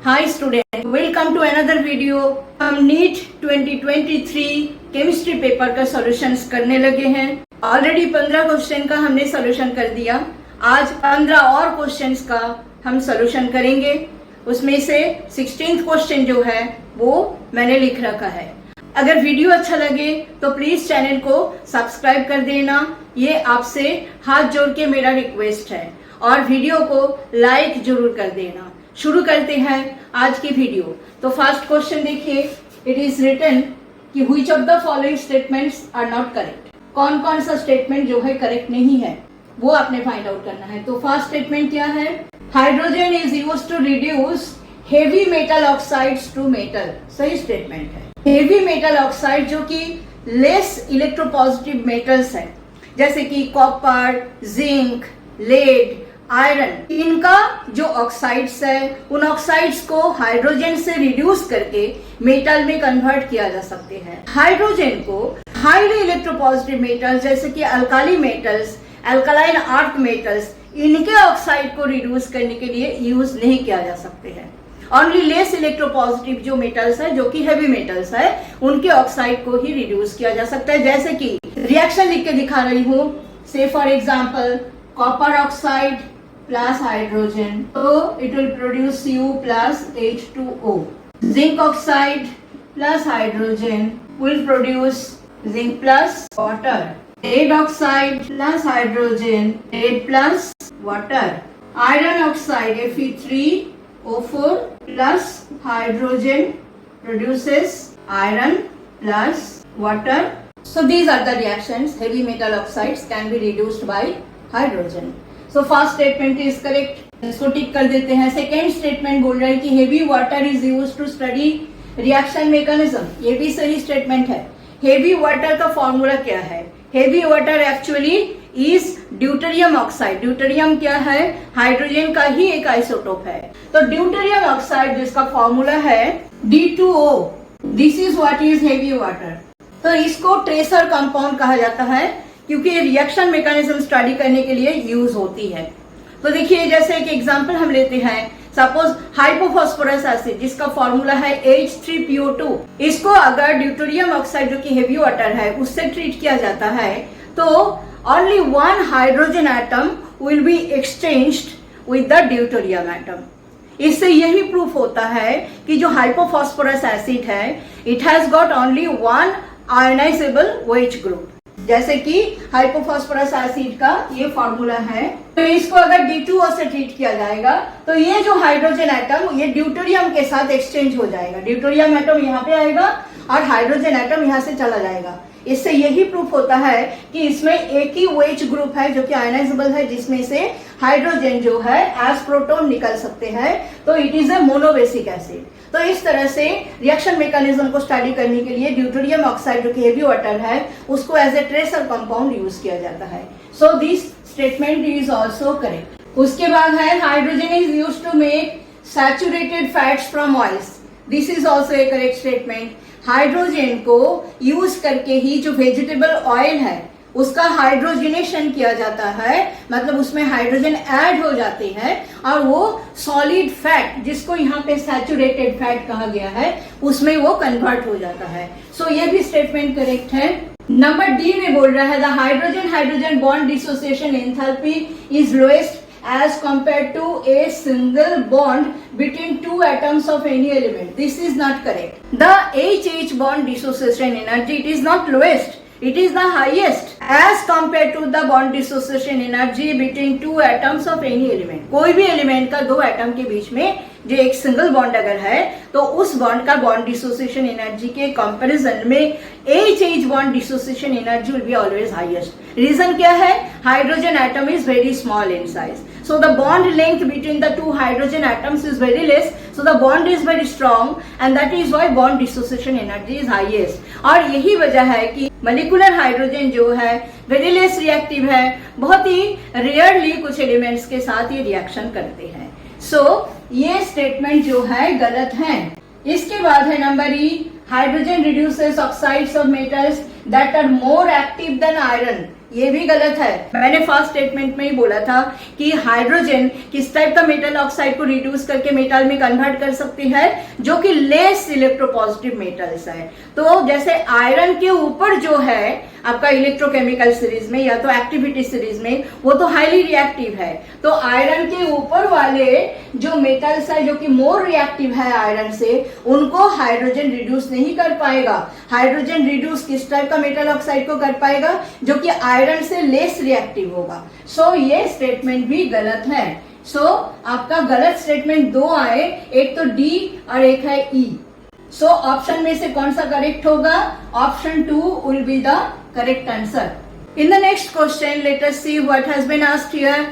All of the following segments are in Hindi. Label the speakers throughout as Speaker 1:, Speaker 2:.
Speaker 1: Hi student, welcome to another video. हम नीट 2023 केमिस्ट्री पेपर का सॉल्यूशंस करने लगे हैं। ऑलरेडी 15 क्वेश्चन का हमने सॉल्यूशन कर दिया। आज 15 और क्वेश्चंस का हम सॉल्यूशन करेंगे। उसमें से 16th क्वेश्चन जो है वो मैंने लिख रखा है। अगर वीडियो अच्छा लगे तो प्लीज चैनल को सब्सक्राइब कर देना। ये आपसे हाथ जोड़ के मेरा रिक्वेस्ट है और वीडियो को लाइक जरूर कर देना। शुरू करते हैं आज की वीडियो। तो फर्स्ट क्वेश्चन देखिए, इट इज रिटन कि which of the following statements are not correct. कौन कौन सा स्टेटमेंट जो है करेक्ट नहीं है वो आपने फाइंड आउट करना है। तो फर्स्ट स्टेटमेंट क्या है? Hydrogen is used to reduce heavy metal oxides to metal. सही स्टेटमेंट है। हेवी मेटल ऑक्साइड जो कि लेस इलेक्ट्रोपॉजिटिव मेटल्स है, जैसे कि कॉपर, जिंक, लेड, आयरन, इनका जो ऑक्साइड्स है उन ऑक्साइड्स को हाइड्रोजन से रिड्यूस करके मेटल में कन्वर्ट किया जा सकते हैं। हाइड्रोजन को हाईली इलेक्ट्रोपॉजिटिव मेटल्स जैसे कि alkali metals, alkaline earth metals, इनके ऑक्साइड को रिड्यूस करने के लिए यूज नहीं किया जा सकते हैं। ओनली लेस इलेक्ट्रोपॉजिटिव जो मेटल्स है, जो कि हैवी मेटल्स है, उनके ऑक्साइड को ही रिड्यूस किया जा सकता है। जैसे कि रिएक्शन लिख के दिखा रही हूँ। से for example copper oxide plus hydrogen, so it will produce Cu plus H2O. Zinc oxide plus hydrogen will produce zinc plus water. Lead oxide plus hydrogen, lead plus water. Iron oxide Fe3O4 plus hydrogen produces iron plus water. So these are the reactions. Heavy metal oxides can be reduced by hydrogen. So first statement is correct, इसको टिक कर देते हैं। सेकेंड स्टेटमेंट बोल रहा है कि heavy water is used to study reaction mechanism. ये भी सही स्टेटमेंट है। हेवी वाटर का फॉर्मूला क्या है? Heavy water actually is deuterium oxide. Deuterium क्या है? हाइड्रोजन का ही एक आइसोटोप है। तो ड्यूटेरियम ऑक्साइड जिसका फॉर्मूला है D2O, this is what is heavy water. तो इसको ट्रेसर कंपाउंड कहा जाता है क्योंकि ये रिएक्शन मैकेनिज्म स्टडी करने के लिए यूज होती है। तो देखिए, जैसे एक एग्जांपल हम लेते हैं, सपोज हाइपोफॉस्फोरस एसिड जिसका फॉर्मूला है H3PO2। इसको अगर ड्यूटेरियम ऑक्साइड जो कि हेवी वाटर है उससे ट्रीट किया जाता है तो only one hydrogen atom will be exchanged with the deuterium atom. इससे यही प्रूफ होता है कि जो हाइपोफॉस्फोरस एसिड है it has got only one ionisable OH group. जैसे कि हाइपोफॉस्फोरस एसिड का ये फॉर्मूला है। तो इसको अगर D2O से ट्रीट किया जाएगा तो ये जो हाइड्रोजन एटम ये ड्यूटेरियम के साथ एक्सचेंज हो जाएगा। ड्यूटेरियम एटम यहाँ पे आएगा और हाइड्रोजन एटम यहाँ से चला जाएगा। इससे यही प्रूफ होता है कि इसमें एक ही OH ग्रुप है जो कि आयनाइजेबल है, जिसमें से हाइड्रोजन जो है एज प्रोटॉन निकल सकते हैं। तो it is A monobasic acid. तो इस तरह से रिएक्शन मैकेनिज्म को स्टडी करने के लिए ड्यूटेरियम ऑक्साइड जो कि हेवी वाटर है उसको as a tracer compound use किया जाता है। So this statement is also correct. उसके बाद है hydrogen is used to make saturated fats from oils. This is also a correct statement. Hydrogen को यूज करके ही जो वेजिटेबल ऑयल है उसका हाइड्रोजनेशन किया जाता है, मतलब उसमें हाइड्रोजन ऐड हो जाते हैं और वो सॉलिड फैट जिसको यहाँ पे सैचुरेटेड फैट कहा गया है उसमें वो कन्वर्ट हो जाता है। सो ये भी स्टेटमेंट करेक्ट है। नंबर डी में बोल रहा है the hydrogen hydrogen bond dissociation enthalpy is lowest as compared to a single bond between two atoms of any element. This is not correct. The H bond dissociation energy, it is not lowest, it is the highest as compared to the bond dissociation energy between two atoms of any element. कोई भी एलिमेंट का दो एटम के बीच में जो एक सिंगल बॉन्ड अगर है तो उस बॉन्ड का बॉन्ड डिसोसिएशन एनर्जी के कंपैरिजन में H bond dissociation energy will be always highest. Reason क्या है? Hydrogen atom is very small in size, so the bond length between the two hydrogen atoms is very less, so the bond is very strong and that is why bond dissociation energy is highest. और यही वजह है कि मॉलिक्यूलर हाइड्रोजन जो है वेरी लेस रिएक्टिव है, बहुत ही रेयरली कुछ एलिमेंट्स के साथ ये रिएक्शन करते हैं। सो ये स्टेटमेंट जो है गलत है। इसके बाद है number E, hydrogen reduces oxides of metals that are more active than iron ये भी गलत है। मैंने फर्स्ट स्टेटमेंट में ही बोला था कि हाइड्रोजन किस टाइप का मेटल ऑक्साइड को रिड्यूस करके मेटल में कन्वर्ट कर सकती है, जो कि लेस इलेक्ट्रोपॉजिटिव मेटल्स है। तो जैसे आयरन के ऊपर जो है आपका इलेक्ट्रोकेमिकल सीरीज में या तो एक्टिविटी सीरीज में, वो तो हाईली रिएक्टिव है। तो आयरन के ऊपर वाले जो मेटल्स है जो कि मोर रिएक्टिव है आयरन से, उनको हाइड्रोजन रिड्यूस नहीं कर पाएगा। हाइड्रोजन रिड्यूस किस टाइप का मेटल ऑक्साइड को कर पाएगा, जो कि आयरन से लेस रिएक्टिव होगा। सो ये स्टेटमेंट भी गलत है। सो आपका गलत स्टेटमेंट दो आए, एक तो डी और एक है ई। सो ऑप्शन में से कौन सा करेक्ट होगा? Option 2 will be the correct answer. In the next question let us see what has been asked here.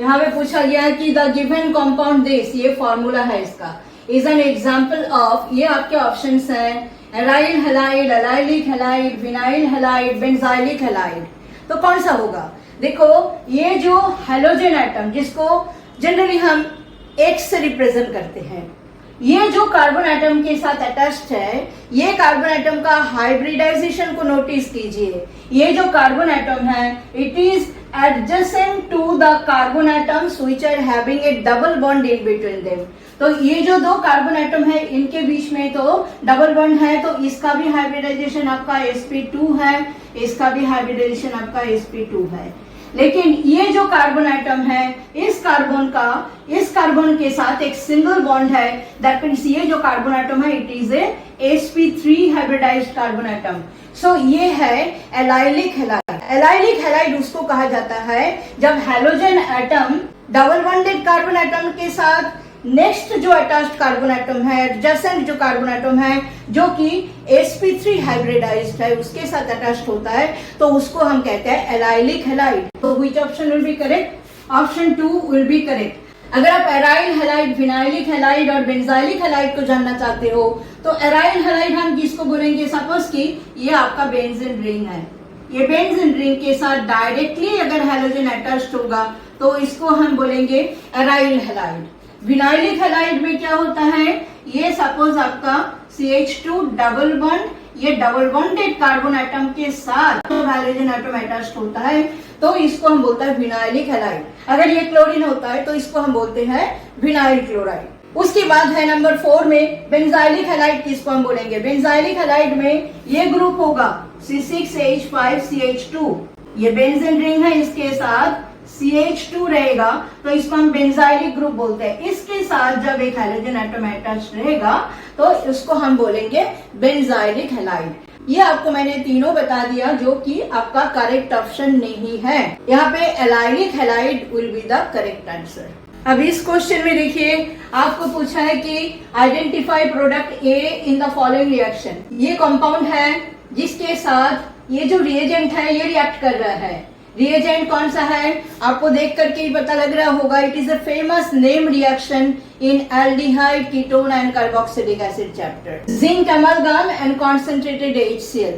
Speaker 1: यहाँ पे पूछा गया कि द गिवन कंपाउंड दिस, ये फॉर्मूला है इसका, इज एन एग्जांपल ऑफ, ये आपके ऑप्शंस हैं, aryl halide, allylic halide, vinyl halide, benzylic halide. तो कौन सा होगा? देखो ये जो हैलोजन एटम जिसको जनरली हम X से रिप्रेजेंट करते हैं, ये जो कार्बन एटम के साथ अटैच्ड है, ये कार्बन एटम का हाइब्रिडाइजेशन को नोटिस कीजिए। ये जो कार्बन एटम है it is adjacent to the carbon atoms which are having a double bond in between them. तो ये जो दो कार्बन एटम है इनके बीच में तो डबल बॉन्ड है, तो इसका भी हाइब्रिडाइजेशन आपका sp2 है, इसका भी हाइब्रिडाइजेशन आपका sp2 है। लेकिन ये जो कार्बन एटम है, इस कार्बन के साथ एक सिंगल बॉन्ड है, दैट मीन्स ये जो कार्बन एटम है it is a sp3 hybridized carbon atom. So ये है एलाइलिक हैलाइड। एलाइलिक हैलाइड उसको कहा जाता है जब halogen atom double bonded carbon atom के साथ नेक्स्ट जो अटैच्ड कार्बन एटम है, एडजेसेंट जो कार्बन एटम है जो कि sp3 हाइब्रिडाइज्ड है, उसके साथ अटैच्ड होता है, तो उसको हम कहते हैं एलाइलिक हैलाइड। तो which option will be correct? Option 2 will be correct. अगर आप एराइल हैलाइड, विनाइलिक हैलाइड और बेंजाइलिक हैलाइड को जानना चाहते हो तो एराइल हैलाइड हम किसको बोलेंगे? सपोज कि ये आपका बेंजीन रिंग है, ये बेंजीन रिंग के साथ डायरेक्टली अगर हैलोजन अटैच्ड होगा तो इसको हम बोलेंगे एराइल हैलाइड। विनाइलिक हैलाइड में क्या होता है? ये सपोज आपका CH2 डबल बॉन्ड, ये डबल बॉन्डेड कार्बन एटम के साथ हाइड्रोजन एटम अटैच्ड होता है, तो इसको हम बोलते हैं विनाइलिक हैलाइड। अगर ये क्लोरीन होता है तो इसको हम बोलते हैं विनाइल क्लोराइड। उसके बाद है नंबर 4 में बेंजाइलिक हैलाइड, किसको हम बोलेंगे? बेंजाइलिक हैलाइड में ये ग्रुप होगा C6H5CH2, ये बेंजीन रिंग है, इसके साथ CH2 रहेगा, तो इसको हम बेंजाइलिक ग्रुप बोलते हैं। इसके साथ जब एक हाइड्रोजन एटम अटैच्ड रहेगा तो इसको हम बोलेंगे बेंजाइलिक हैलाइड। ये आपको मैंने तीनों बता दिया जो कि आपका करेक्ट ऑप्शन नहीं है। यहाँ पे allylic halide will be the correct answer. अब इस क्वेश्चन में देखिए आपको पूछा है कि identify product A in the following reaction. ये कंपाउंड है जिसके साथ ये जो रिएजेंट है ये रिएक्ट कर रहा है। रिएजेंट कौन सा है? आपको देख करके ही पता लग रहा होगा, it is a famous name reaction in aldehyde, ketone and carboxylic acid chapter. Zinc amalgam and concentrated HCl।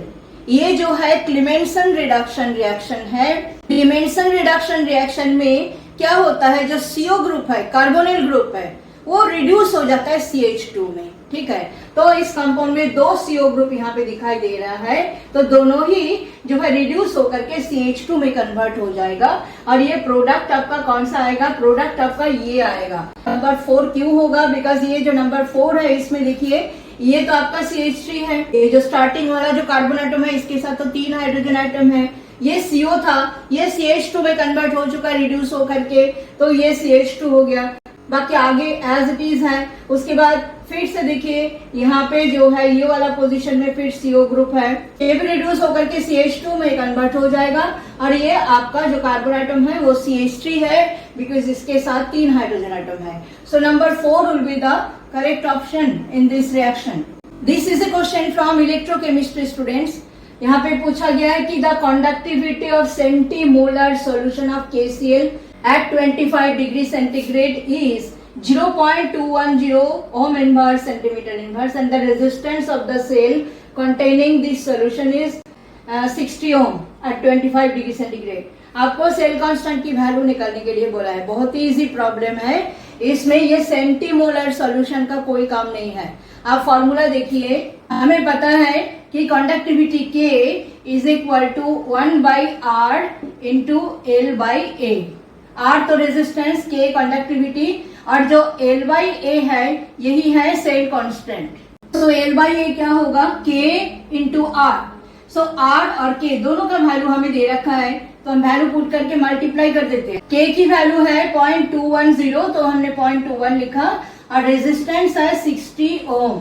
Speaker 1: ये जो है क्लेमेंसन रिडक्शन रिएक्शन है। क्लेमेंसन रिडक्शन रिएक्शन में क्या होता है, जो CO ग्रुप है, कार्बोनिल ग्रुप है, वो रिड्यूस हो जाता है CH2 में। ठीक है, तो इस कंपाउंड में 2 CO ग्रुप यहाँ पे दिखाई दे रहा है, तो दोनों ही जो है रिड्यूस होकर के CH2 में कन्वर्ट हो जाएगा और ये प्रोडक्ट आपका कौन सा आएगा? प्रोडक्ट आपका ये आएगा। नंबर 4 क्यों होगा? बिकॉज ये जो नंबर 4 है इसमें देखिए ये तो आपका CH3 है, ये जो स्टार्टिंग वाला जो कार्बन एटम है इसके साथ तो 3 हाइड्रोजन एटम है, ये CO था, ये CH2 में कन्वर्ट हो चुका है रिड्यूस होकर के, तो ये CH2 हो गया। बाकी आगे एज इट इज है। उसके बाद फिर से देखिए यहाँ पे जो है ये वाला पोजीशन में फिर CO ग्रुप है, ये भी रिड्यूस होकर के CH2 में कन्वर्ट हो जाएगा और ये आपका जो कार्बन एटम है वो CH3 है, बिकॉज इसके साथ 3 हाइड्रोजन एटम है। So number 4 will be the correct option in this reaction. This is a question from electrochemistry students. यहाँ पे पूछा गया है कि the conductivity of centimolar solution of KCl at 25 degree centigrade is 0.210 ohm inverse centimeter inverse and the resistance of the cell containing this solution is 60 ohm at 25 degree centigrade। आपको सेल कांस्टेंट की वैल्यू निकालने के लिए बोला है। बहुत ही इजी प्रॉब्लम है। इसमें ये सेंटीमोलर सॉल्यूशन का कोई काम नहीं है। आप फॉर्मूला देखिए, हमें पता है कि conductivity K is equal to 1/R into L/A। R तो रेजिस्टेंस, K कंडक्टिविटी, और जो L/A है यही है सेल कांस्टेंट। तो L/A क्या होगा? K into R। सो R और K दोनों का वैल्यू हमें दे रखा है, तो हम वैल्यू पुट करके मल्टीप्लाई कर देते हैं। K की वैल्यू है 0.210, तो हमने 0.21 लिखा, और रेजिस्टेंस है 60 ओम।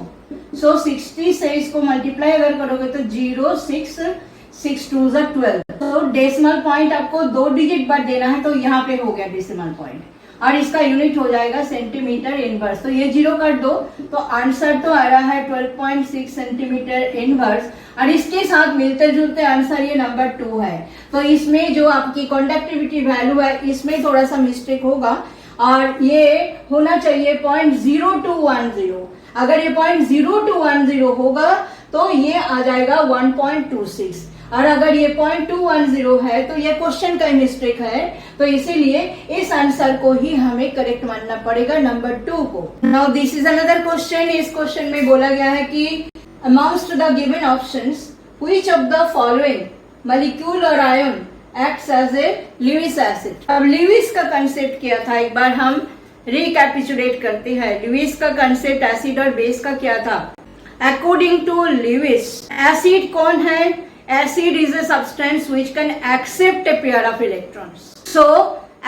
Speaker 1: सो 60 से इसको मल्टीप्लाई अगर करोगे तो 0.662 12। तो डेसिमल पॉइंट आपको 2 डिजिट बाद देना है, तो यहाँ पे हो गया डेसिमल पॉइंट, और इसका यूनिट हो जाएगा सेंटीमीटर इनवर्स। तो ये 0 काट दो, तो आंसर तो आ रहा है 12.6 सेंटीमीटर इनवर्स, और इसके साथ मिलते जुलते आंसर ये नंबर 2 है। तो इसमें जो आपकी कंडक्टिविटी वैल्यू है इसमें थोड़ा सा मिस्टेक होगा, और ये होना चाहिए 0.0210। अगर ये 0.0210 होगा तो ये आ जाएगा 1.26, और अगर ये 0.210 है तो ये क्वेश्चन का मिस्टेक है, तो इसीलिए इस आंसर को ही हमें करेक्ट मानना पड़ेगा, नंबर 2 को। Now this is another question. इस क्वेश्चन में बोला गया है कि amongst the given options which of the following molecule और ion acts as a Lewis acid. अब ल्यूइस का कंसेप्ट क्या था, एक बार हम रिकैपिचुलेट करते हैं। ल्यूइस का कंसेप्ट एसिड और बेस का क्या था? अकॉर्डिंग टू ल्यूइस, एसिड कौन है? Acid is a substance which can accept a pair of electrons. So,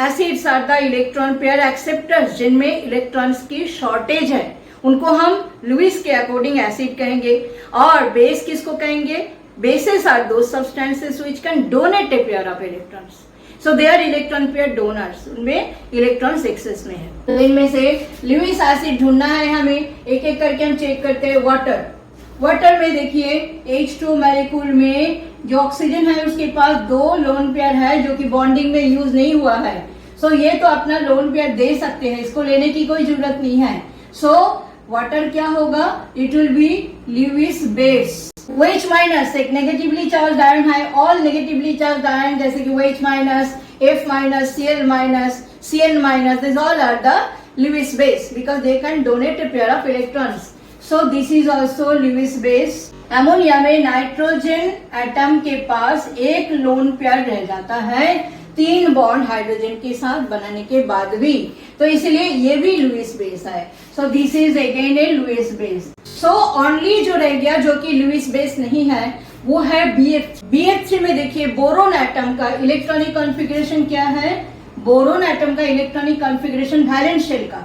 Speaker 1: acids are the electron pair acceptors, जिनमें इलेक्ट्रॉन्स की शॉर्टेज है, उनको हम लुइस के अकॉर्डिंग एसिड कहेंगे। और बेस किसको कहेंगे? Bases are those substances which can donate a pair of electrons. So they are electron pair donors. उनमें इलेक्ट्रॉन्स एक्सेस में है। तो इनमें से लुइस एसिड ढूंढना है हमें, एक एक करके हम चेक करते हैं। वाटर में देखिए H2 मॉलिक्यूल में जो ऑक्सीजन है उसके पास 2 लोन पेयर है जो कि बॉन्डिंग में यूज नहीं हुआ है। सो ये तो अपना लोन पेयर दे सकते हैं, इसको लेने की कोई जरूरत नहीं है। सो वाटर क्या होगा? It will be Lewis base. OH minus एक नेगेटिवली चार्ज आयन है, ऑल नेगेटिवली चार्ज आयन जैसे कि OH minus, F minus, Cl minus, Cn minus, this all are the Lewis base because they can donate a pair of electrons. So this is also Lewis base. Ammonia में नाइट्रोजन एटम के पास एक लोन पेयर रह जाता है 3 बॉन्ड हाइड्रोजन के साथ बनाने के बाद भी, तो इसलिए ये भी लुइस बेस है। So this is again A Lewis base. So only जो रह गया जो कि लुइस बेस नहीं है वो है BF3 में देखिए बोरोन एटम का इलेक्ट्रॉनिक कॉन्फ़िगरेशन क्या है? बोरोन एटम का इलेक्ट्रॉनिक कॉन्फ़िगरेशन वैलेंस शेल का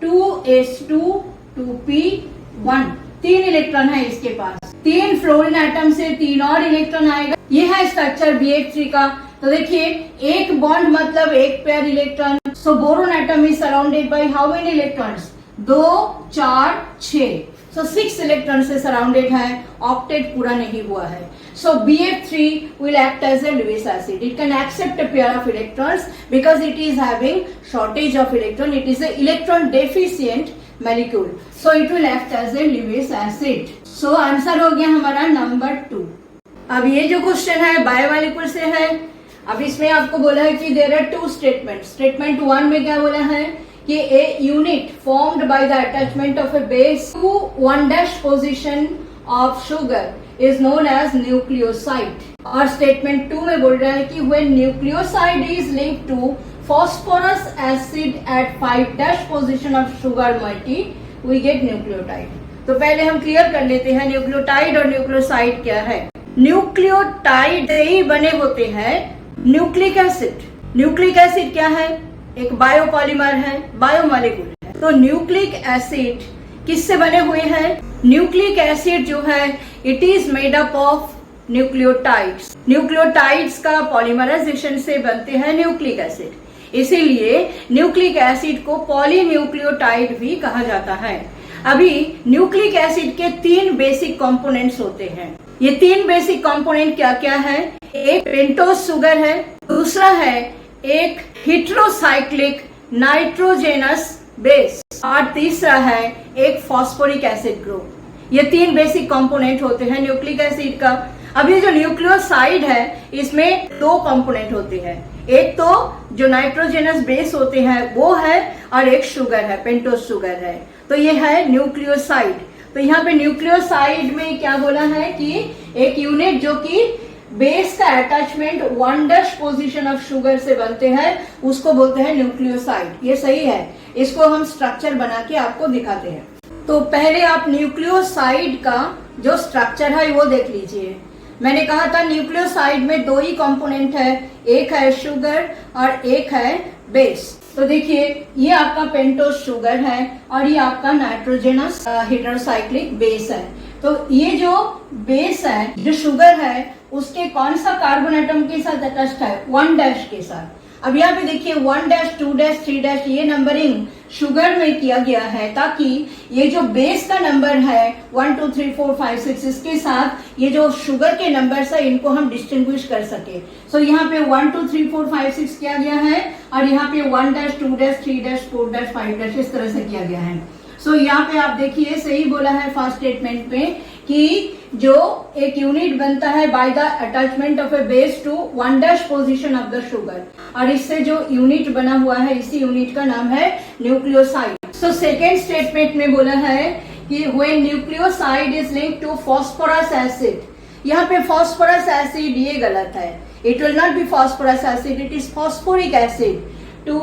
Speaker 1: 2s2 2p1, 3 इलेक्ट्रॉन है इसके पास। 3 फ्लोरीन एटम से 3 और इलेक्ट्रॉन आएगा। ये है स्ट्रक्चर BF3 का। तो देखिए एक बॉन्ड मतलब एक pair electron. So boron atom is surrounded by how many electrons? 2 4 6। So 6 electron से सराउंडेड है, ऑक्टेट पूरा नहीं हुआ है। So BF3 will act as a Lewis acid. It can accept a pair of electrons because it is having shortage of electron. It is a electron deficient molecule. So it will act as a Lewis acid. So answer हो गया हमारा नंबर 2। अब ये जो क्वेश्चन है बायोमॉलिक्यूल से है। अब इसमें आपको बोला है कि देयर आर 2 स्टेटमेंट। स्टेटमेंट 1 में क्या बोला है कि a unit formed by the attachment of a base to 1' position of sugar is known as nucleoside. और स्टेटमेंट 2 में बोल रहा है कि when nucleoside is linked to phosphorus acid at 5' position of sugar moiety we get nucleotide. तो पहले हम क्लियर कर लेते हैं न्यूक्लियोटाइड और न्यूक्लियोसाइड क्या है। न्यूक्लियोटाइड से ही बने होते हैं न्यूक्लिक एसिड। न्यूक्लिक एसिड क्या है? एक बायोपॉलीमर है, बायोमॉलिक्यूल है। तो न्यूक्लिक एसिड किससे बने हुए हैं? न्यूक्लिक एसिड जो है it is made up of nucleotides. Nucleotides का पॉलीमराइजेशन से बनते हैं न्यूक्लिक एसिड, इसीलिए न्यूक्लिक एसिड को पॉलीन्यूक्लियोटाइड भी कहा जाता है। अभी न्यूक्लिक एसिड के 3 बेसिक कंपोनेंट्स होते हैं। ये 3 बेसिक कंपोनेंट क्या क्या है? एक पेंटोज शुगर है, दूसरा है एक हेटेरोसाइक्लिक नाइट्रोजेनस बेस, और तीसरा है एक फॉस्फोरिक एसिड ग्रुप। ये 3 बेसिक कंपोनेंट होते हैं न्यूक्लिक एसिड का। अब ये जो न्यूक्लियोसाइड है इसमें 2 कंपोनेंट होते हैं, एक तो जो नाइट्रोजनस बेस होते हैं वो है, और एक शुगर है, पेंटोस शुगर है। तो ये है न्यूक्लियोसाइड। तो यहाँ पे न्यूक्लियोसाइड में क्या बोला है कि एक यूनिट जो कि बेस का अटैचमेंट 1' पोजीशन ऑफ शुगर से बनते हैं उसको बोलते हैं न्यूक्लियोसाइड। ये सही है, इसको हम स्ट्रक्चर बना के आपको दिखाते हैं। तो पहले आप न्यूक्लियोसाइड का जो स्ट्रक्चर है वो देख लीजिए। मैंने कहा था न्यूक्लियोसाइड में दो ही कंपोनेंट है, एक है शुगर और एक है बेस। तो देखिए ये आपका पेंटोस शुगर है और ये आपका नाइट्रोजनस हाइड्रोसाइक्लिक बेस है। तो ये जो बेस है, जो शुगर है, उसके कौन सा कार्बन एटम के साथ अटैच्ड है? 1' के साथ। अब यहाँ पे देखिए 1', 2', 3' ये नंबरिंग शुगर में किया गया है ताकि ये जो बेस का नंबर है 1, 2, 3, 4, 5, 6 इसके साथ ये जो शुगर के नंबर्स है इनको हम डिस्टिंग्विश कर सके। सो यहाँ पे 1, 2, 3, 4, 5, 6 किया गया है और यहाँ पे 1', 2', 3', 4', 5' इस तरह से किया गया है। सो यहाँ पे आप देखिए सही बोला है फर्स्ट स्टेटमेंट में कि जो एक यूनिट बनता है by the attachment of a base to 1' position of the sugar, और इससे जो यूनिट बना हुआ है इसी यूनिट का नाम है न्यूक्लियोसाइड। सो सेकेंड स्टेटमेंट में बोला है कि when nucleoside is linked to phosphorus acid, यहाँ पे फास्फोरस एसिड ये गलत है, it will not be phosphorus acid, it is phosphoric acid. To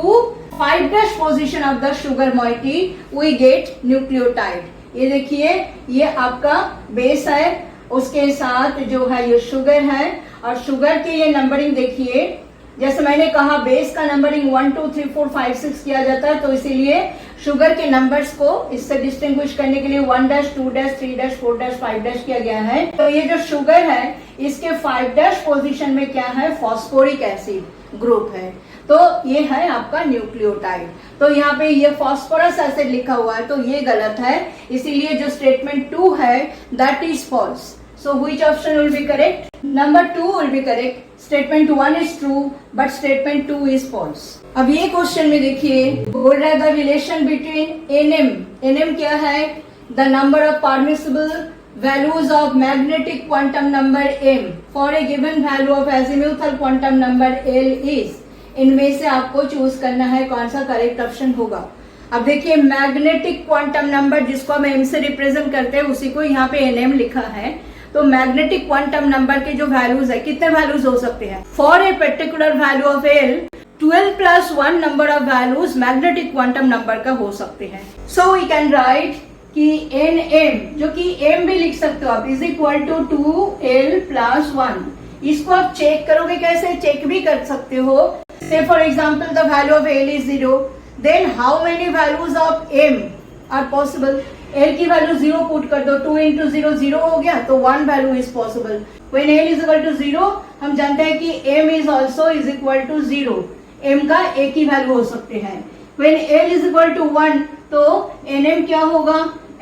Speaker 1: 5' position of the sugar moiety we get nucleotide। ये देखिए ये आपका बेस है, उसके साथ जो है ये शुगर है, और शुगर की ये नंबरिंग देखिए जैसे मैंने कहा बेस का नंबरिंग 1, 2, 3, 4, 5, 6 किया जाता है, तो इसीलिए शुगर के नंबर्स को इससे डिस्टिंग्विश करने के लिए 1', 2', 3', 4', 5' किया गया है। तो ये जो शुगर है इसके 5' पोजीशन में क्या है? फास्फोरिक एसिड ग्रुप है। तो ये है आपका न्यूक्लियोटाइड। तो यहाँ पे ये फास्फोरस एसिड लिखा हुआ है तो ये गलत है, इसीलिए जो स्टेटमेंट 2 है that is false. So which option will be correct? Number 2 will be correct. Statement 1 is true but statement 2 is false. अब ये क्वेश्चन में देखिए बोल रहा है the relation between NM, NM क्या है? The number of permissible values of magnetic quantum number m for a given value of azimuthal quantum number l is। इनमें से आपको चूज करना है कौन सा करेक्ट ऑप्शन होगा। अब देखिए मैग्नेटिक क्वांटम नंबर जिसको हम m से रिप्रेजेंट करते हैं उसी को यहाँ पे nm लिखा है। तो मैग्नेटिक क्वांटम नंबर के जो वैल्यूज है कितने वैल्यूज हो सकते हैं? For a particular value of l 12+1 number of values magnetic quantum number का हो सकते हैं। सो वी कैन राइट कि nm जो कि m भी लिख सकते हो आप इज इक्वल टू 2l+1। इसको आप चेक करोगे कैसे? चेक भी कर सकते हो। Say for example the value of L is 0, then how many values of M are possible? L की वैल्यू 0 पुट कर दो, 2 into 0 0 हो गया, तो 1 value is possible. When L is equal to 0 हम जानते हैं कि M is also is equal to 0, M का एक ही वैल्यू हो सकते हैं। When L is equal to 1 तो Nm क्या होगा?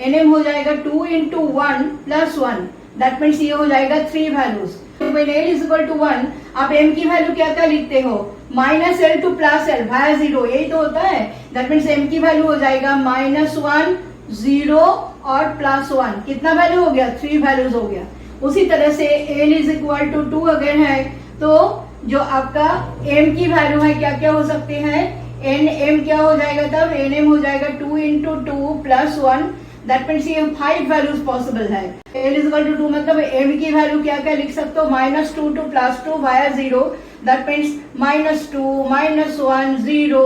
Speaker 1: Nm हो जाएगा 2 into 1 plus 1, that means ये हो जाएगा 3 values. When L is equal to 1 आप M की वैल्यू क्या क्या लिखते हो? -L to +L भाया 0, यही तो होता है। दैट मीन्स M की वैल्यू हो जाएगा -1, 0 और +1। कितना वैल्यू हो गया? 3 वैल्यूज हो गया। उसी तरह से L is equal to 2 अगर है तो जो आपका M की वैल्यू है क्या क्या हो सकते हैं? Nm क्या हो जाएगा तब? Nm हो जाएगा 2 into 2 plus 1, दैट मीन्स ये 5 वैल्यूज पॉसिबल है। L is equal to 2 मतलब M की वैल्यू क्या क्या लिख सकते हो? -2 to +2 via 0, that means -2, -1, 0,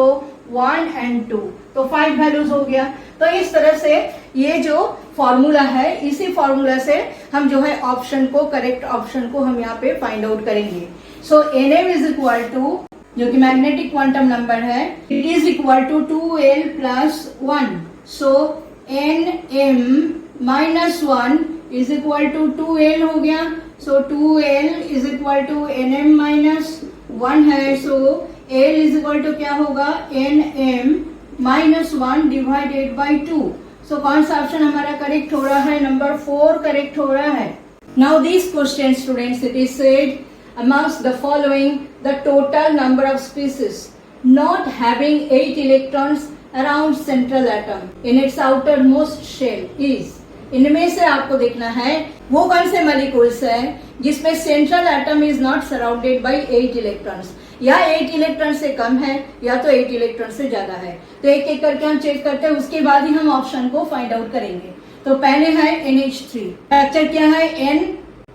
Speaker 1: 1 and 2, तो 5 वैल्यूज हो गया। तो इस तरह से ये जो फॉर्मूला है इसी फॉर्मूला से हम जो है ऑप्शन को, करेक्ट ऑप्शन को हम यहाँ पे फाइंड आउट करेंगे। So Nm is equal to जो कि मैग्नेटिक क्वांटम नंबर है it is equal to 2l+1। So Nm -1 is equal to 2l हो गया। सो 2l is equal to Nm-1 है। सो l इज इक्वल टू क्या होगा? Nm-1 divided by 2। सो कौन सा ऑप्शन हमारा करेक्ट हो रहा है? नंबर 4 करेक्ट हो रहा है। Now this question students it is said amongst the following the total number of species not having 8 electrons around central atom in its outermost shell is। इनमें से आपको देखना है वो कौन से मॉलिक्यूल्स है जिसमें central atom is not surrounded by 8 electrons. या 8 इलेक्ट्रॉन से कम है या तो 8 इलेक्ट्रॉन से ज्यादा है। तो एक एक करके हम चेक करते हैं, उसके बाद ही हम ऑप्शन को फाइंड आउट करेंगे। तो पहले है NH3। स्ट्रक्चर क्या है? N,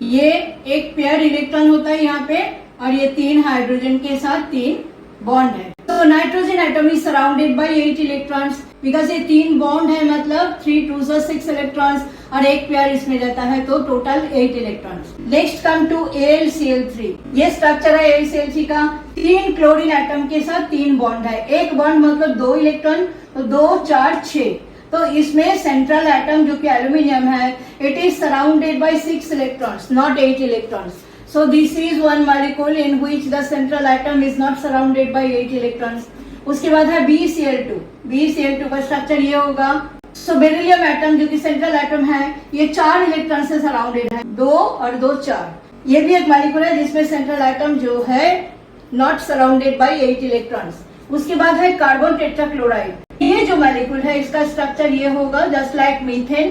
Speaker 1: ये एक पेयर इलेक्ट्रॉन होता है यहाँ पे, और ये 3 हाइड्रोजन के साथ 3 बॉन्ड है। तो nitrogen atom is surrounded by 8 electrons, because ये 3 बॉन्ड है, मतलब 3 2 6 इलेक्ट्रॉन्स, और एक पेयर इसमें रहता है, तो total 8 electrons. Next come to AlCl3। ये स्ट्रक्चर है AlCl3 का। 3 क्लोरीन एटम के साथ 3 बॉन्ड है। एक बॉन्ड मतलब 2 इलेक्ट्रॉन, तो 2 4 6। तो इसमें सेंट्रल एटम जो कि एल्यूमिनियम है, it is surrounded by 6 electrons, not 8 electrons. So this is one molecule in which the central atom is not surrounded by 8 electrons. उसके बाद है BCl2। BCl2 का स्ट्रक्चर ये होगा। So बेरिलियम एटम जो कि सेंट्रल एटम है, ये 4 इलेक्ट्रॉन से सराउंडेड है, 2 और 2 4। ये भी एक मॉलिक्यूल है जिसमें सेंट्रल एटम जो है नॉट सराउंडेड बाय 8 इलेक्ट्रॉन्स। उसके बाद है कार्बन टेट्राक्लोराइड। ये जो मॉलिक्यूल है इसका स्ट्रक्चर ये होगा, जस्ट लाइक मीथेन।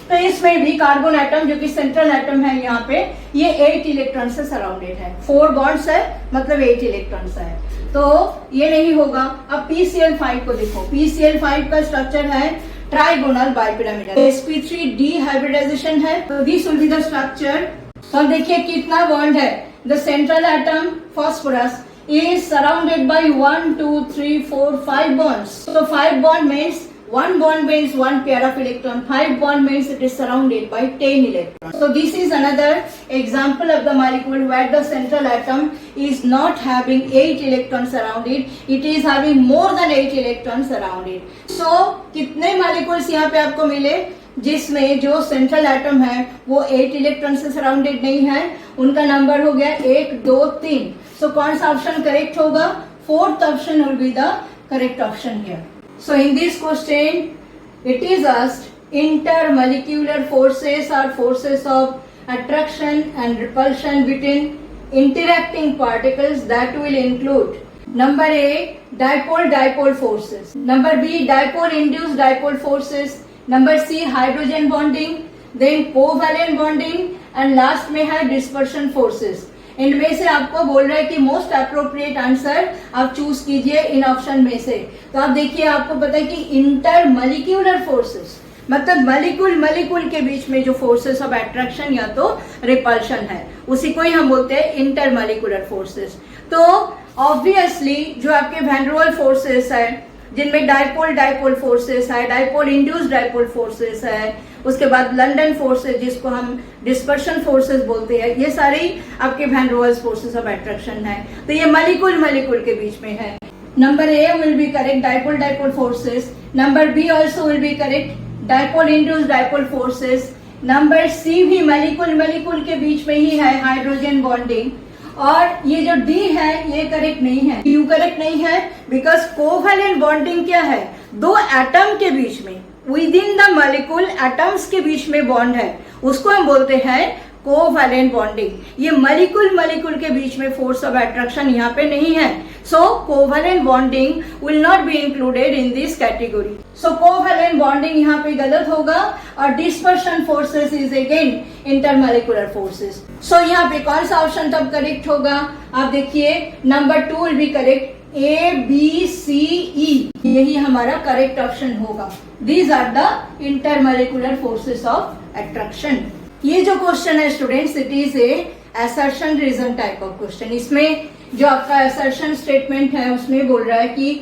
Speaker 1: तो इसमें भी कार्बन एटम जो कि सेंट्रल एटम है यहाँ पे, ये 8 इलेक्ट्रॉन से सराउंडेड है। 4 बॉन्ड्स है, मतलब 8 इलेक्ट्रॉन्स है, तो ये नहीं होगा। अब PCl5 को देखो। PCl5 का स्ट्रक्चर है ट्राइगोनल बाइपिरामिडल। sp3 डिहाइब्रिडाइजेशन है, तो this will be the structure. तो देखिए कितना बॉन्ड है। The central atom phosphorus is surrounded by 1 2 3 4 5 bonds. So 5 bond means 1 bond means 1 pair of electron. 5 bond means it is surrounded by 10 electrons. So this is another example of the molecule where the central atom is not having 8 electrons around it. It is having more than 8 electrons around it. So कितने molecules यहाँ पे आपको मिले जिसमें जो सेंट्रल एटम है वो 8 इलेक्ट्रॉन से सराउंडेड नहीं है? उनका नंबर हो गया 1 2 3। सो कौन सा ऑप्शन करेक्ट होगा? 4th option will be the correct option here. So in this question it is asked intermolecular forces are forces of attraction and repulsion between interacting particles that will include number A dipole forces, number B dipole induced dipole forces, number C hydrogen bonding, then covalent bonding, and last में है डिस्पर्शन फोर्सेस। इनमें से आपको बोल रहा है कि मोस्ट अप्रोप्रिएट आंसर आप चूज कीजिए इन ऑप्शन में से। तो आप देखिए, आपको पता है कि इंटरमॉलिक्यूलर फोर्सेस मतलब मॉलिक्यूल के बीच में जो फोर्सेस ऑफ अट्रैक्शन या तो रिपल्शन है, उसी को ही हम बोलते हैं इंटरमॉलिक्यूलर फोर्सेस। तो ऑब्वियसली जो आपके वैन डर वाल्स फोर्सेस है, जिनमें डाइपोल फोर्सेस है, डाइपोल इंड्यूस्ड डाइपोल फोर्सेस है, उसके बाद लंडन फोर्सेस जिसको हम डिस्पर्शन फोर्सेस बोलते हैं, ये सारे आपके van der Waals forces of attraction है। तो ये मॉलिक्यूल के बीच में है। Number A will be correct, dipole forces. Number B also will be correct, dipole induced dipole forces. Number C भी मॉलिक्यूल के बीच में ही है, हाइड्रोजन बॉन्डिंग। और ये जो डी है ये करेक्ट नहीं है। क्यों करेक्ट नहीं है? बिकॉज कोवैलेंट बॉन्डिंग क्या है? 2 एटम के बीच में, with in the molecule atoms के बीच में बॉन्ड है, उसको हम बोलते हैं कोवैलेंट बॉन्डिंग। ये मॉलिक्यूल के बीच में फोर्स ऑफ अट्रैक्शन यहाँ पे नहीं है। So covalent bonding will not be included in this category. So covalent bonding यहाँ पे गलत होगा, और dispersion forces is again intermolecular forces. So यहाँ पे कौन सा ऑप्शन तब करेक्ट होगा? आप देखिए, number 2 will be correct, ABCE यही हमारा करेक्ट ऑप्शन होगा। These are the intermolecular forces of attraction. ये जो क्वेश्चन है students, it is a assertion reason type of question. इसमें जो आपका असर्शन स्टेटमेंट है उसमें बोल रहा है कि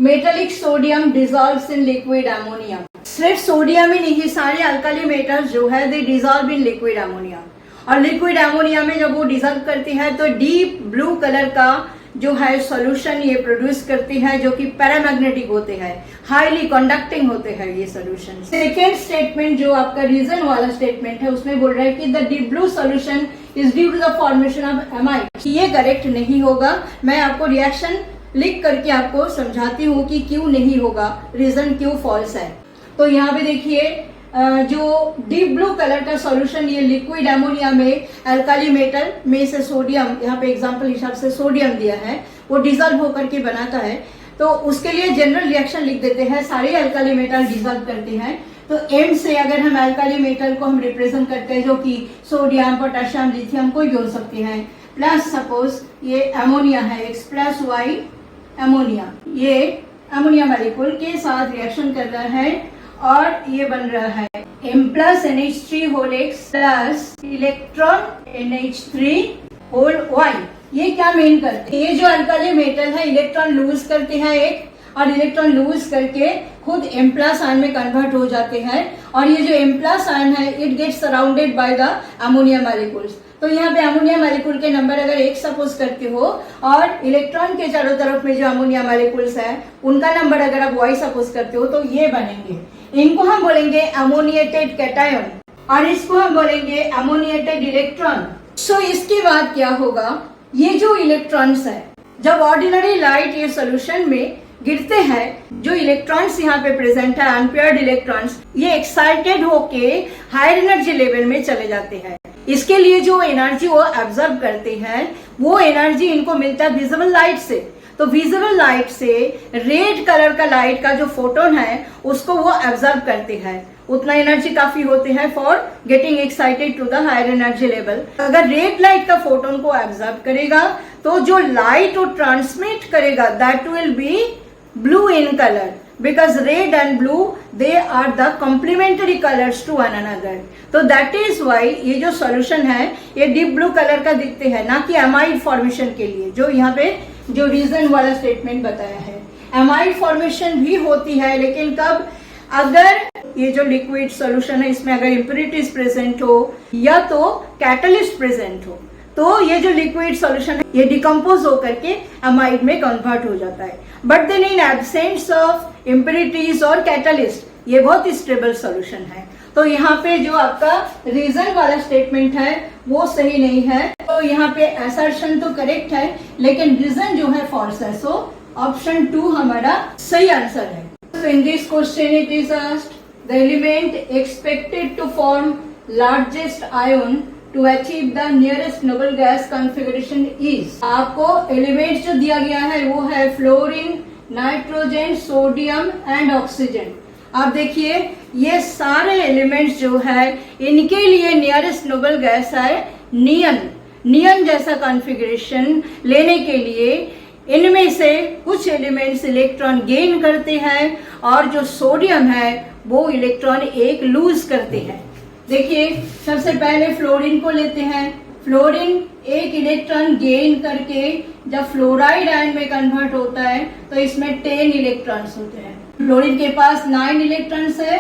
Speaker 1: metallic sodium dissolves in liquid ammonia. सिर्फ सोडियम ही नहीं, सारे अल्काली मेटल्स जो है दे डिजॉल्व इन लिक्विड अमोनिया। और लिक्विड अमोनिया में जब वो डिजॉल्व करती है तो डीप ब्लू कलर का जो है सॉल्यूशन ये प्रोड्यूस करती है, जो कि पैरामैग्नेटिक होते हैं, हाईली कंडक्टिंग होते हैं ये सॉल्यूशन। सेकेंड स्टेटमेंट जो आपका रीजन वाला स्टेटमेंट है उसमें बोल रहा है कि the deep blue solution is due to the formation of amide. ये करेक्ट नहीं होगा। मैं आपको रिएक्शन लिख करके आपको समझाती हूँ कि क्यों नहीं होगा, रीजन क्यों फॉल्स है। तो यहाँ पे देखिए, जो डीप ब्लू कलर का सॉल्यूशन ये लिक्विड अमोनिया में अल्काली मेटल में से सोडियम, यहाँ पे एग्जांपल हिसाब से सोडियम दिया है, वो डिजॉल्व होकर के बनाता है। तो उसके लिए जनरल रिएक्शन लिख देते हैं, सारे अल्काली मेटल डिजॉल्व करते हैं। तो एम से अगर हम अल्काली मेटल को हम रिप्रेजेंट करते हैं, जो कि सोडियम, पोटेशियम, लिथियम कोई भी हो सकते हैं, प्लस सपोज ये अमोनिया है, X प्लस वाई अमोनिया, ये अमोनिया मॉलिक्यूल के साथ रिएक्शन कर रहा है और ये बन रहा है M plus NH3 whole X plus electron NH3 whole Y। ये क्या मेन करते हैं, ये जो अल्काली मेटल है इलेक्ट्रॉन लूज करते हैं एक, और इलेक्ट्रॉन लूज करके खुद M प्लस आयन में कन्वर्ट हो जाते हैं, और ये जो M प्लस आयन है it gets surrounded by the ammonia molecules. तो यहाँ पे अमोनिया मॉलिक्यूल के नंबर अगर एक सपोज करते हो और इलेक्ट्रॉन के चारों तरफ में जो अमोनिया मॉलिक्यूल्स है उनका नंबर अगर आप Y सपोज करते हो तो ये बनेंगे। इनको हम बोलेंगे अमोनिएटेड कैटायन और इसको हम बोलेंगे अमोनिएटेड इलेक्ट्रॉन। सो इसके बाद क्या होगा, ये जो इलेक्ट्रॉन्स है जब ऑर्डिनरी लाइट ये सोल्यूशन में गिरते हैं, जो इलेक्ट्रॉन्स यहाँ पे प्रेजेंट है अनपेयर्ड इलेक्ट्रॉन्स, ये एक्साइटेड होके हायर एनर्जी लेवल में चले जाते हैं। इसके लिए जो एनर्जी वो एब्जॉर्ब करते हैं वो एनर्जी इनको मिलता है विजिबल लाइट से। तो विजिबल लाइट से रेड कलर का लाइट का जो फोटोन है उसको वो एब्जॉर्ब करते हैं, उतना एनर्जी काफी होते हैं for getting excited to the higher energy level. अगर रेड लाइट का फोटोन को एब्जॉर्ब करेगा तो जो लाइट वो ट्रांसमिट करेगा that will be blue in colour, because red and blue they are the complementary colors to one another। तो that is why ये जो solution है ये deep blue कलर का दिखते हैं, ना कि amide formation के लिए जो यहाँ पे जो रीजन वाला स्टेटमेंट बताया है। amide formation भी होती है लेकिन कब, अगर ये जो लिक्विड सॉल्यूशन है इसमें अगर इम्प्योरिटीज प्रेजेंट हो या तो कैटलिस्ट प्रेजेंट हो तो ये जो लिक्विड सॉल्यूशन है ये डिकम्पोज होकर के अमाइड में कन्वर्ट हो जाता है। But then in absence of impurities और कैटलिस्ट ये बहुत स्टेबल सॉल्यूशन है। तो यहाँ पे जो आपका रीजन वाला स्टेटमेंट है वो सही नहीं है, तो यहाँ पे असर्शन तो करेक्ट है लेकिन रीजन जो है फॉल्स है। सो ऑप्शन 2 हमारा सही आंसर है। So in this question it is asked the element expected to form largest ion to achieve the nearest noble gas configuration is। आपको एलिमेंट्स जो दिया गया है वो है fluorine, nitrogen, sodium and oxygen. आप देखिए ये सारे एलिमेंट्स जो है इनके लिए नियरेस्ट नोबल गैस है नियन। नियन जैसा कॉन्फ़िगरेशन लेने के लिए इनमें से कुछ एलिमेंट्स इलेक्ट्रॉन गेन करते हैं और जो सोडियम है वो इलेक्ट्रॉन एक लूज करते हैं। देखिए सबसे पहले फ्लोरीन को लेते हैं। फ्लोरीन एक इलेक्ट्रॉन गेन करके जब फ्लोराइड आयन में कन्वर्ट होता है तो इसमें 10 इलेक्ट्रॉन्स होते हैं। फ्लोरीन के पास 9 इलेक्ट्रॉन्स है,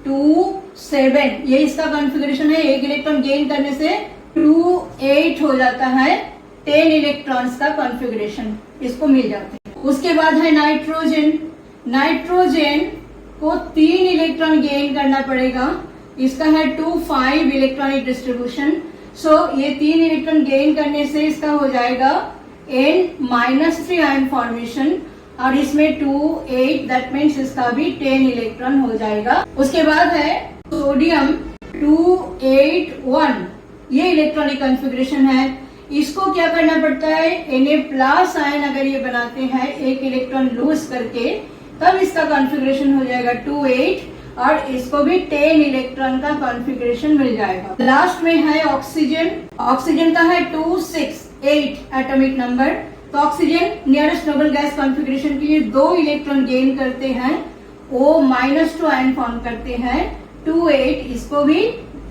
Speaker 1: 2 7 ये इसका कॉन्फ़िगरेशन है। एक इलेक्ट्रॉन गेन करने से 2 8 हो जाता है, 10 इलेक्ट्रॉन्स का कॉन्फ़िगरेशन इसको मिल जाते हैं। उसके बाद है नाइट्रोजन। नाइट्रोजन को 3 इलेक्ट्रॉन गेन करना पड़ेगा, इसका है 2 5 इलेक्ट्रॉनिक डिस्ट्रीब्यूशन। सो ये 3 इलेक्ट्रॉन गेन करने से इसका हो जाएगा N-3 आयन फॉर्मेशन और इसमें 2 8 दैट मीन्स इसका भी 10 इलेक्ट्रॉन हो जाएगा। उसके बाद है सोडियम 2 8 1 ये इलेक्ट्रॉनिक कॉन्फ़िगरेशन है। इसको क्या करना पड़ता है, Na+ आयन अगर ये बनाते हैं एक इलेक्ट्रॉन लूज करके तब इसका कॉन्फ़िगरेशन हो जाएगा 2 8 और इसको भी 10 इलेक्ट्रॉन का कॉन्फ़िगरेशन मिल जाएगा। लास्ट में है ऑक्सीजन। ऑक्सीजन का है 2 6 8 एटॉमिक नंबर। तो oxygen nearest noble gas configuration के लिए 2 इलेक्ट्रॉन गेन करते हैं, O-2 आयन फॉर्म करते हैं, 2 8 इसको भी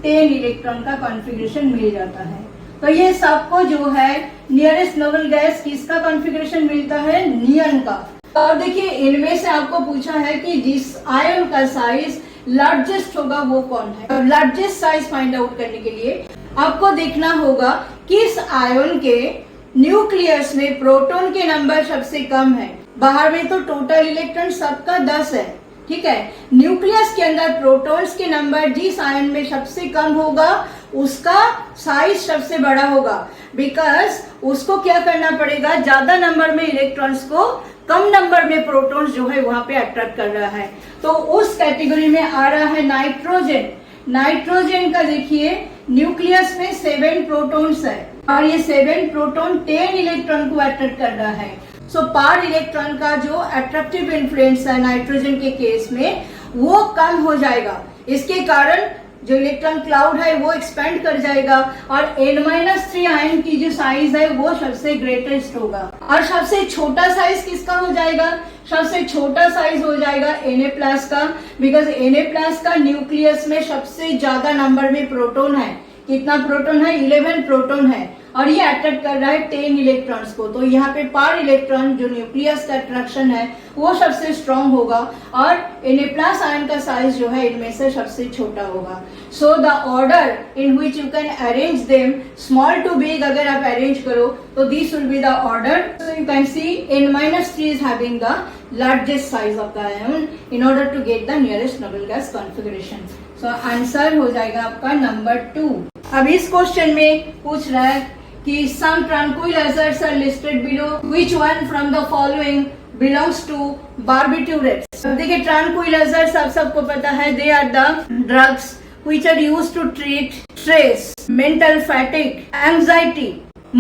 Speaker 1: 10 इलेक्ट्रॉन का कॉन्फ़िगरेशन मिल जाता है। तो ये सबको जो है नियरेस्ट नोबल गैस किसका कॉन्फ़िगरेशन मिलता है, नियन का। और देखिए इनमें से आपको पूछा है कि जिस आयन का साइज लार्जेस्ट होगा वो कौन है। लार्जेस्ट साइज फाइंड आउट करने के लिए आपको देखना होगा किस आयन के न्यूक्लियस में प्रोटॉन के नंबर सबसे कम है। बाहर में तो टोटल इलेक्ट्रॉन सबका 10 है, ठीक है। न्यूक्लियस के अंदर प्रोटॉन्स के नंबर जिस आयन में सबसे कम होगा उसका साइज सबसे बड़ा होगा, बिकॉज उसको क्या करना पड़ेगा, ज्यादा नंबर में इलेक्ट्रॉन्स को कम नंबर में प्रोटॉन्स जो है वहां पे अट्रैक्ट कर रहा है। तो उस कैटेगरी में आ रहा है नाइट्रोजन। नाइट्रोजन का देखिए न्यूक्लियस में 7 प्रोटॉन्स है और ये 7 प्रोटॉन 10 इलेक्ट्रॉन को अट्रैक्ट कर रहा है। सो पर इलेक्ट्रॉन का जो अट्रैक्टिव इन्फ्लुएंस है नाइट्रोजन के केस में वो कम हो जाएगा। इसके कारण जो इलेक्ट्रॉन क्लाउड है वो एक्सपेंड कर जाएगा और N-3 आयन की जो साइज है वो सबसे ग्रेटेस्ट होगा। और सबसे छोटा साइज किसका हो जाएगा? सबसे छोटा साइज हो जाएगा Na+ का, बिकॉज Na+ का न्यूक्लियस में सबसे ज्यादा नंबर में प्रोटॉन है। कितना प्रोटॉन है? 11 प्रोटॉन है और ये अट्रैक्ट कर रहा है 10 इलेक्ट्रॉन्स को। तो यहाँ पे पर इलेक्ट्रॉन जो न्यूक्लियस का अट्रैक्शन है वो सबसे स्ट्रॉन्ग होगा और Na+ आयन का साइज जो है इनमें से सबसे छोटा होगा। So the order in which you can arrange them, small to big अगर आप अरेंज करो तो this will be the order. So you can see N-3 is having the largest size of the ion in order to get the nearest noble gas configuration. So answer हो जाएगा आपका नंबर 2। अब इस क्वेश्चन में पूछ रहा है कि some tranquilizers are listed below, which one from the following belongs to barbiturates? देखिए tranquilizers आप सबको पता है, they are the drugs which are used to treat stress, mental fatigue, anxiety,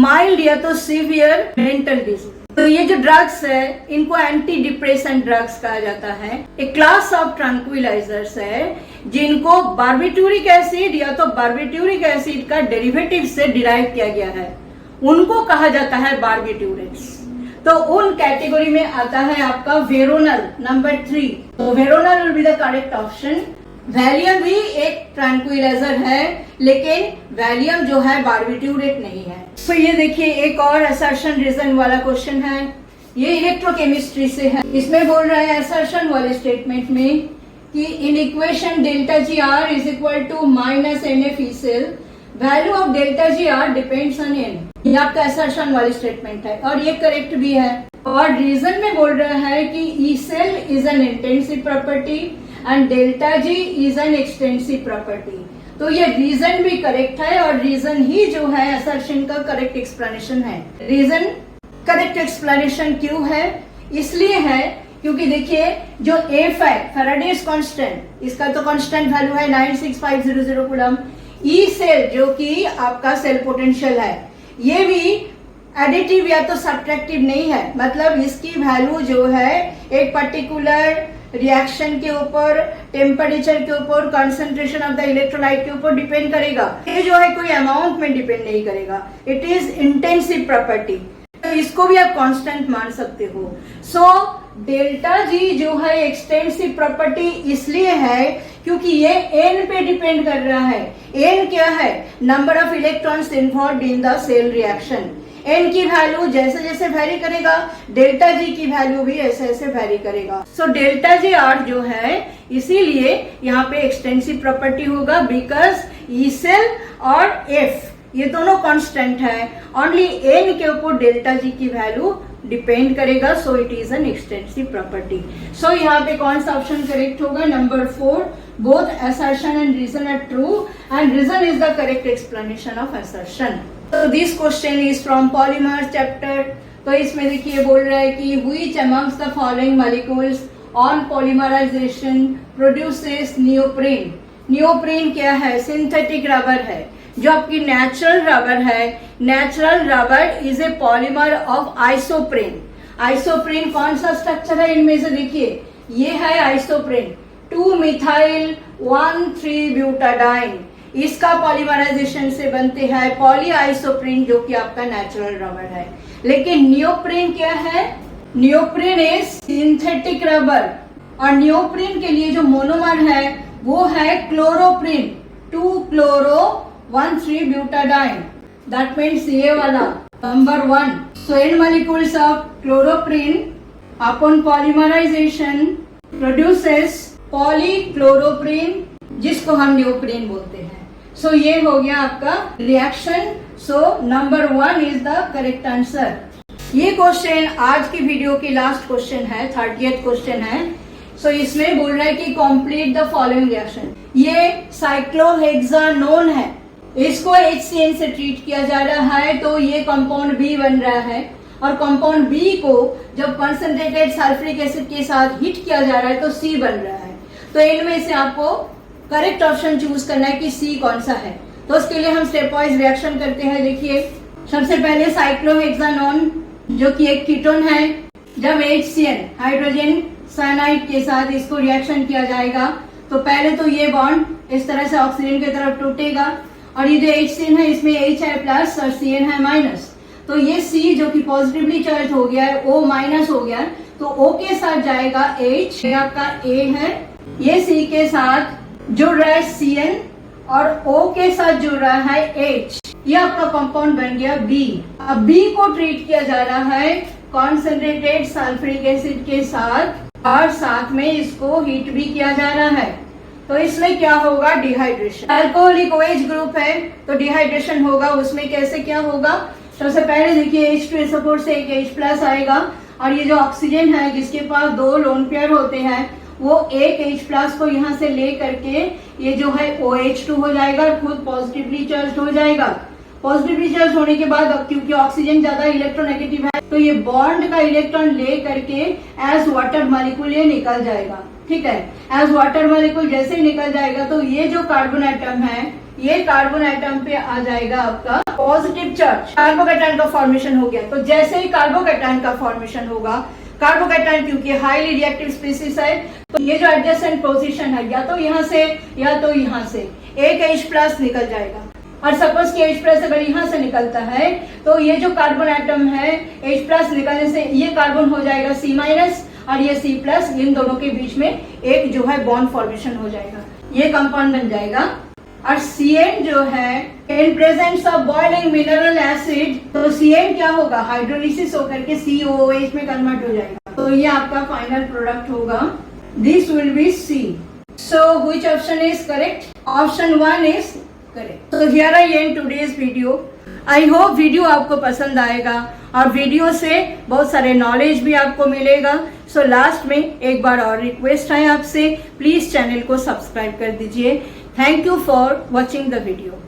Speaker 1: mild या तो severe mental disease। तो ये जो ड्रग्स है इनको एंटी डिप्रेशन ड्रग्स कहा जाता है। एक क्लास ऑफ ट्रैंक्विलाइजर्स है जिनको बार्बिट्यूरिक एसिड या तो बार्बिट्यूरिक एसिड का डेरिवेटिव से डिराइव किया गया है, उनको कहा जाता है बार्बिट्यूरेट्स। तो उन कैटेगरी में आता है आपका वेरोनल नंबर 3। तो Veronal will be the correct option. Valium भी एक ट्रैंक्विलाइजर है लेकिन वैलियम जो है बार्बिट्यूरेट नहीं है। तो ये देखिए एक और असर्शन रीजन वाला क्वेश्चन है, ये इलेक्ट्रोकेमिस्ट्री से है। इसमें बोल रहा है असर्शन वाले स्टेटमेंट में कि in equation ΔGr is equal to -NF E cell, value of ΔGr depends on N। ये आपका असर्शन वाली स्टेटमेंट है और ये करेक्ट भी है। और रीजन में बोल रहा है कि E cell is an intensive property and ΔG is an extensive property. तो ये रीजन भी करेक्ट है और रीजन ही जो है असर्शन का करेक्ट एक्सप्लेनेशन है। रीजन करेक्ट एक्सप्लेनेशन क्यों है? इसलिए है क्योंकि देखिए जो एफ है फैराडेज कांस्टेंट, इसका तो कांस्टेंट वैल्यू है 96500 कूलम। ई सेल जो कि आपका सेल पोटेंशियल है ये भी एडिटिव या तो सब्ट्रैक्टिव नहीं है, मतलब इसकी वैल्यू जो है एक पर्टिकुलर रिएक्शन के ऊपर, टेम्परेचर के ऊपर, कंसंट्रेशन ऑफ द इलेक्ट्रोलाइट के ऊपर डिपेंड करेगा। ये जो है कोई अमाउंट में डिपेंड नहीं करेगा, इट इज इंटेंसिव प्रॉपर्टी। तो इसको भी आप कांस्टेंट मान सकते हो। सो ΔG जो है एक्सटेंसिव प्रॉपर्टी इसलिए है क्योंकि ये N पे डिपेंड कर रहा है। N क्या है? Number of electrons involved in the cell reaction. N की वैल्यू जैसे जैसे वेरी करेगा ΔG की वैल्यू भी ऐसे ऐसे वेरी करेगा। सो ΔGr जो है इसीलिए यहाँ पे एक्सटेंसिव प्रॉपर्टी होगा बिकॉज ई सेल और F ये दोनों कांस्टेंट है, ओनली N के ऊपर ΔG की वैल्यू डिपेंड करेगा। So it is an extensive property. So यहाँ पे कौन सा ऑप्शन करेक्ट होगा? Number 4। Both assertion and reason are true and reason is the correct explanation of assertion. So this question is from polymer chapter। तो इसमें देखिए बोल रहा है कि which amongst the following molecules on polymerization produces neoprene। neoprene क्या है? सिंथेटिक रबर है। जो आपकी नेचुरल रबर है, natural rubber is a polymer of isoprene. Isoprene कौन सा स्ट्रक्चर है इनमें से? देखिए ये है आइसोप्रेन 2-मिथाइल 1,3-ब्यूटाडाइन। इसका पॉलीमराइजेशन से बनते हैं पॉली आइसोप्रेन जो कि आपका नेचुरल रबर है। लेकिन नियोप्रेन क्या है? नियोप्रेन इज सिंथेटिक रबर और नियोप्रेन के लिए जो मोनोमर है वो है क्लोरोप्रीन 2-chloro-1,3-ब्यूटाडाइन। दैट मीन्स ये वाला number 1। So and molecules of chloroprene upon polymerization produces polychloroprene जिसको हम नियोप्रीन बोलते हैं। सो ये हो गया आपका reaction. So number 1 is the correct answer. ये क्वेश्चन आज की वीडियो की लास्ट क्वेश्चन है, 30th क्वेश्चन है। सो इसमें बोल रहा है कि कंप्लीट द फॉलोइंग रिएक्शन। ये साइक्लोहेक्सानोन है, इसको HCN से ट्रीट किया जा रहा है तो ये कंपाउंड B बन रहा है और कंपाउंड B को जब कंसंट्रेटेड सल्फ्यूरिक एसिड के साथ हीट किया जा रहा है तो C बन रहा है। तो इनमें से आपको करेक्ट ऑप्शन चूज करना है कि C कौन सा है। तो उसके लिए हम स्टेप वाइज रिएक्शन करते हैं। देखिए सबसे पहले साइक्लोहेक्सानोन जो कि एक कीटोन है, जब HCN हाइड्रोजन साइनाइड के साथ इसको रिएक्शन किया जाएगा तो पहले तो ये बॉन्ड इस तरह से ऑक्सीजन की तरफ टूटेगा और ये जो HCN है इसमें H है प्लस और CN है माइनस। तो ये C जो कि पॉजिटिवली चार्ज हो गया है O माइनस हो गया, तो O के साथ जाएगा H, ये आपका A है, ये C के साथ जुड़ रहा है CN और O के साथ जुड़ रहा है H। ये आपका कंपाउंड बन गया B। अब B को ट्रीट किया जा रहा है कॉन्सेंट्रेटेड सल्फ्यूरिक एसिड के साथ और साथ में इसको हीट भी किया जा रहा है। तो इसमें क्या होगा, डिहाइड्रेशन। अल्कोहलिक OH ग्रुप है तो डिहाइड्रेशन होगा। उसमें कैसे क्या होगा, सबसे पहले देखिए H2SO4 से एक H प्लस आएगा और ये जो ऑक्सीजन है जिसके पास 2 लोन पेयर होते हैं वो एक H प्लस को यहाँ से ले करके ये जो है OH2 हो जाएगा और खुद पॉजिटिवली चार्ज हो जाएगा। पॉजिटिवली चार्ज होने के बाद अब क्योंकि ऑक्सीजन ज्यादा इलेक्ट्रोनेगेटिव है तो ये बॉन्ड का इलेक्ट्रॉन ले करके एज वाटर मॉलिक्यूल ये निकल जाएगा। ठीक है, एज वाटर मॉलिक्यूल जैसे ही निकल जाएगा तो ये जो कार्बन एटम है ये कार्बन एटम पे आ जाएगा आपका पॉजिटिव चार्ज, कार्बोकैटायन का फॉर्मेशन हो गया। तो जैसे ही कार्बोकैटायन का फॉर्मेशन होगा, कार्बोकैटायन क्योंकि हाईली रिएक्टिव स्पीसीज है तो ये जो एडजेसेंट पोजीशन है या तो यहाँ से या तो यहाँ से एक H प्लस निकल जाएगा। और सपोज कि H प्लस अगर यहाँ से निकलता है तो ये जो कार्बन एटम है H प्लस निकलने से ये कार्बन हो जाएगा C माइनस और ये C प्लस, इन दोनों के बीच में एक जो है बॉन्ड फॉर्मेशन हो जाएगा, ये कंपाउंड बन जाएगा। और CN जो है in presence of boiling mineral acid, तो CN क्या होगा, हाइड्रोलिसिस होकर के COOH में कन्वर्ट हो जाएगा। तो ये आपका फाइनल प्रोडक्ट होगा, this will be C। So which option is correct? Option 1 is correct. तो here I end today's video. I hope video आपको पसंद आएगा और वीडियो से बहुत सारे नॉलेज भी आपको मिलेगा। सो लास्ट में एक बार और रिक्वेस्ट है आपसे, प्लीज चैनल को सब्सक्राइब कर दीजिए। Thank you for watching the video.